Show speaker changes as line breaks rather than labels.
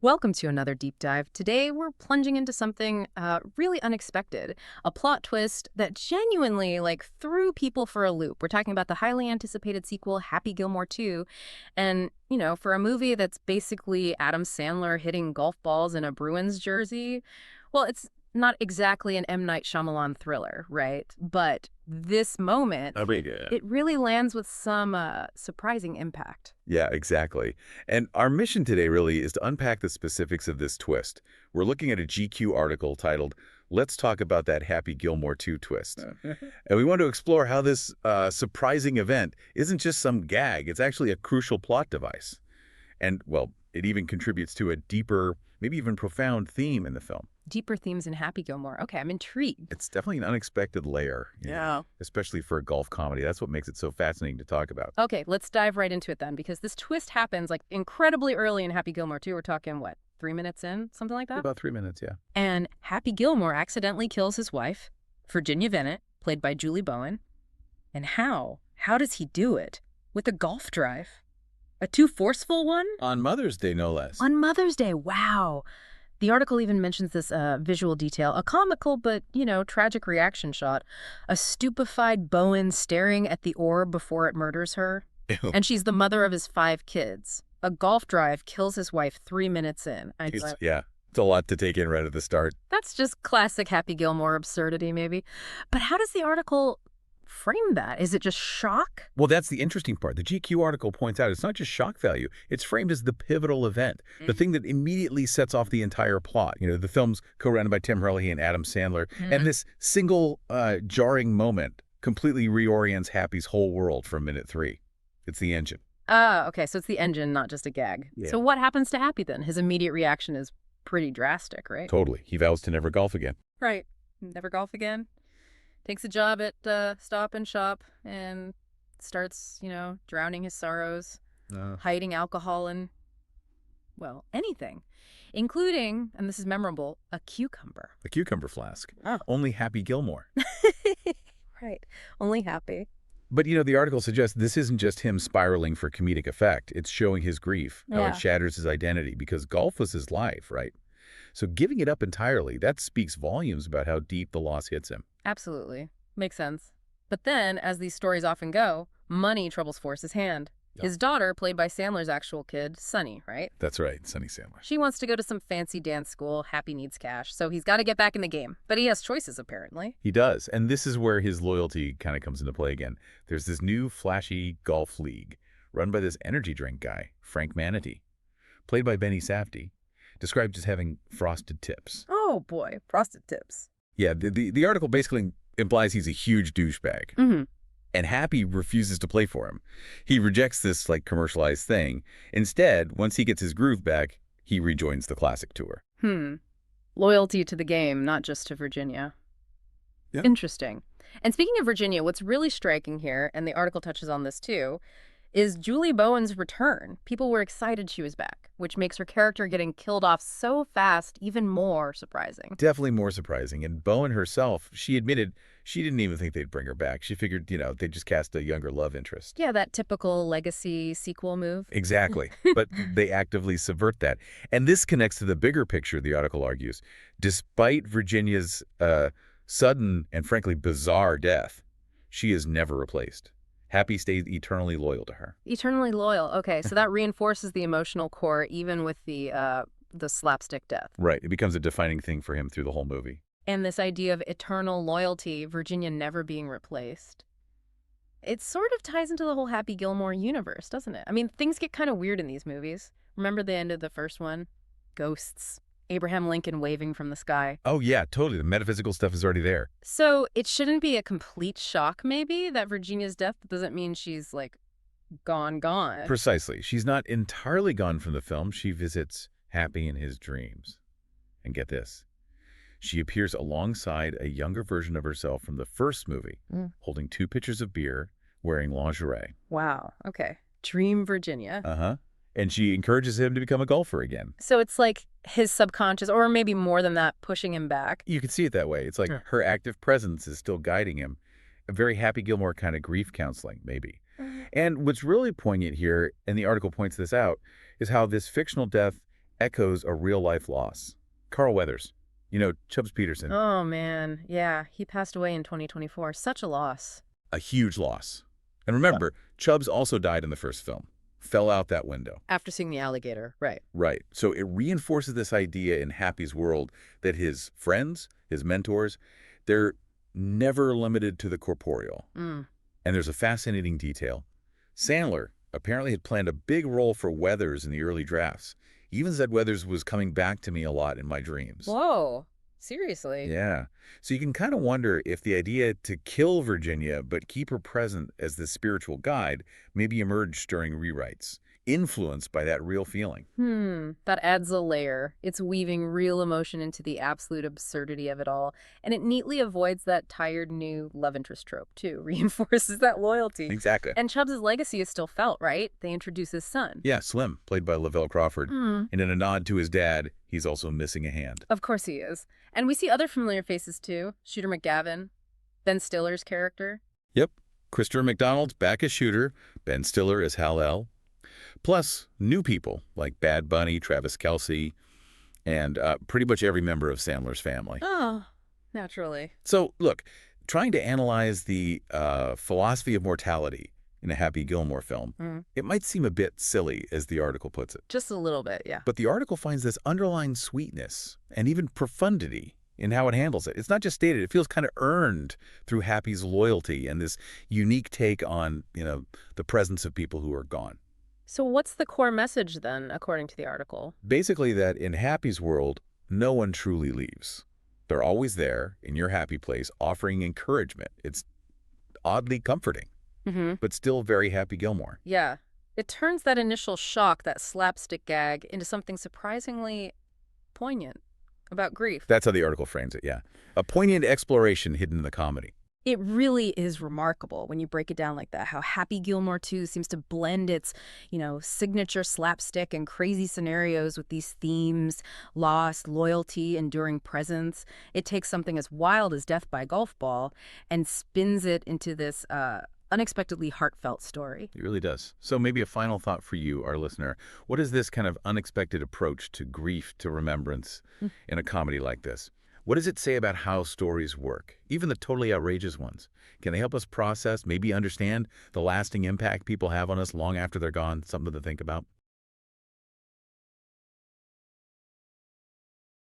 Welcome to another deep dive. Today, we're plunging into something really unexpected, a plot twist that genuinely threw people for a loop. We're talking about the highly anticipated sequel, Happy Gilmore 2. And, for a movie that's basically Adam Sandler hitting golf balls in a Bruins jersey, well, it's not exactly an M. Night Shyamalan thriller, right? But this moment,
I mean, yeah.
it really lands with some surprising impact.
Yeah, exactly. And our mission today really is to unpack the specifics of this twist. We're looking at a GQ article titled, "Let's Talk About That Happy Gilmore 2 Twist." And we want to explore how this surprising event isn't just some gag, it's actually a crucial plot device. And, well, it even contributes to a deeper, maybe even profound theme in the film.
Deeper themes in Happy Gilmore. Okay, I'm intrigued.
It's definitely an unexpected layer, especially for a golf comedy. That's what makes it so fascinating to talk about.
Okay, let's dive right into it then, because this twist happens incredibly early in Happy Gilmore 2. We're talking, what, 3 minutes in? Something like that?
About 3 minutes, yeah.
And Happy Gilmore accidentally kills his wife, Virginia Venit, played by Julie Bowen. And how? How does he do it? With a golf drive? A too forceful one?
On Mother's Day, no less.
On Mother's Day, wow. The article even mentions this visual detail, a comical but, tragic reaction shot. A stupefied Bowen staring at the orb before it murders her.
Ew.
And she's the mother of his 5 kids. A golf drive kills his wife 3 minutes in.
Yeah, it's a lot to take in right at the start.
That's just classic Happy Gilmore absurdity, maybe. But how does the article frame that? Is it just shock?
Well, that's the interesting part. The GQ article points out it's not just shock value. It's framed as the pivotal event, the thing that immediately sets off the entire plot. The film's co-written by Tim Herlihy and Adam Sandler. And this single jarring moment completely reorients Happy's whole world from minute 3. It's the engine.
Okay, so it's the engine, not just a gag.
Yeah.
So what happens to Happy then? His immediate reaction is pretty drastic, right?
Totally. He vows to never golf again.
Right. Never golf again. Takes a job at Stop and Shop and starts, drowning his sorrows, hiding alcohol in, well, anything, including, and this is memorable, a cucumber.
A cucumber flask.
Oh.
Only Happy Gilmore.
Right. Only Happy.
But, the article suggests this isn't just him spiraling for comedic effect. It's showing his grief, how
Yeah.
it shatters his identity, because golf was his life, right? So giving it up entirely, that speaks volumes about how deep the loss hits him.
Absolutely. Makes sense. But then, as these stories often go, money troubles force his hand.
Yeah.
His daughter, played by Sandler's actual kid, Sunny, right?
That's right, Sonny Sandler.
She wants to go to some fancy dance school. Happy needs cash, so he's got to get back in the game. But he has choices, apparently.
He does, and this is where his loyalty kind of comes into play again. There's this new flashy golf league run by this energy drink guy, Frank Manatee, played by Benny Safdie, described as having frosted tips.
Oh, boy. Frosted tips.
Yeah, the article basically implies he's a huge douchebag.
Mm-hmm.
And Happy refuses to play for him. He rejects this, commercialized thing. Instead, once he gets his groove back, he rejoins the classic tour.
Loyalty to the game, not just to Virginia.
Yeah.
Interesting. And speaking of Virginia, what's really striking here, and the article touches on this too, is Julie Bowen's return. People were excited she was back, which makes her character getting killed off so fast even more surprising.
Definitely more surprising. And Bowen herself, she admitted she didn't even think they'd bring her back. She figured, they'd just cast a younger love interest.
Yeah, that typical legacy sequel move.
Exactly. But they actively subvert that. And this connects to the bigger picture, the article argues. Despite Virginia's sudden and frankly bizarre death, she is never replaced. Happy stays eternally loyal to her.
Eternally loyal. Okay, so that reinforces the emotional core even with the slapstick death.
Right. It becomes a defining thing for him through the whole movie.
And this idea of eternal loyalty, Virginia never being replaced. It sort of ties into the whole Happy Gilmore universe, doesn't it? I mean, things get kind of weird in these movies. Remember the end of the first one? Ghosts. Abraham Lincoln waving from the sky.
Oh, yeah, totally. The metaphysical stuff is already there.
So it shouldn't be a complete shock, maybe, that Virginia's death doesn't mean she's, gone.
Precisely. She's not entirely gone from the film. She visits Happy in his dreams. And get this. She appears alongside a younger version of herself from the first movie, holding 2 pitchers of beer, wearing lingerie.
Wow. Okay. Dream Virginia.
Uh-huh. And she encourages him to become a golfer again.
So it's like his subconscious, or maybe more than that, pushing him back.
You can see it that way. It's like her active presence is still guiding him. A very Happy Gilmore kind of grief counseling, maybe. And what's really poignant here, and the article points this out, is how this fictional death echoes a real-life loss. Carl Weathers, Chubbs Peterson,
Oh, man. Yeah, he passed away in 2024. Such a loss.
a huge loss. And remember, Chubbs also died in the first film, fell out that window.
After seeing the alligator, right.
Right. So it reinforces this idea in Happy's world that his friends, his mentors, they're never limited to the corporeal.
Mm.
And there's a fascinating detail. Sandler apparently had planned a big role for Weathers in the early drafts. He even said Weathers was coming back to me a lot in my dreams.
Whoa. Seriously?
Yeah. So you can kind of wonder if the idea to kill Virginia but keep her present as the spiritual guide maybe emerged during rewrites, influenced by that real feeling.
That adds a layer. It's weaving real emotion into the absolute absurdity of it all. And it neatly avoids that tired new love interest trope, too. Reinforces that loyalty.
Exactly.
And Chubbs' legacy is still felt, right? They introduce his son.
Yeah, Slim, played by Lavelle Crawford. And in a nod to his dad, he's also missing a hand.
Of course he is. And we see other familiar faces, too. Shooter McGavin, Ben Stiller's character.
Yep. Christopher McDonald's back as Shooter, Ben Stiller as Hal-El. Plus, new people like Bad Bunny, Travis Kelce, and pretty much every member of Sandler's family.
Oh, naturally.
So, look, trying to analyze the philosophy of mortality in a Happy Gilmore film, it might seem a bit silly, as the article puts it.
Just a little bit, yeah.
But the article finds this underlying sweetness and even profundity in how it handles it. It's not just stated, it feels kind of earned through Happy's loyalty and this unique take on, the presence of people who are gone.
So what's the core message then, according to the article?
Basically that in Happy's world, no one truly leaves. They're always there in your happy place, offering encouragement. It's oddly comforting, but still very Happy Gilmore.
Yeah. It turns that initial shock, that slapstick gag, into something surprisingly poignant about grief.
That's how the article frames it, yeah. A poignant exploration hidden in the comedy.
It really is remarkable when you break it down like that, how Happy Gilmore 2 seems to blend its, signature slapstick and crazy scenarios with these themes: loss, loyalty, enduring presence. It takes something as wild as death by golf ball and spins it into this unexpectedly heartfelt story.
It really does. So maybe a final thought for you, our listener. What is this kind of unexpected approach to grief, to remembrance in a comedy like this? What does it say about how stories work, even the totally outrageous ones? Can they help us process, maybe understand the lasting impact people have on us long after they're gone? Something to think about.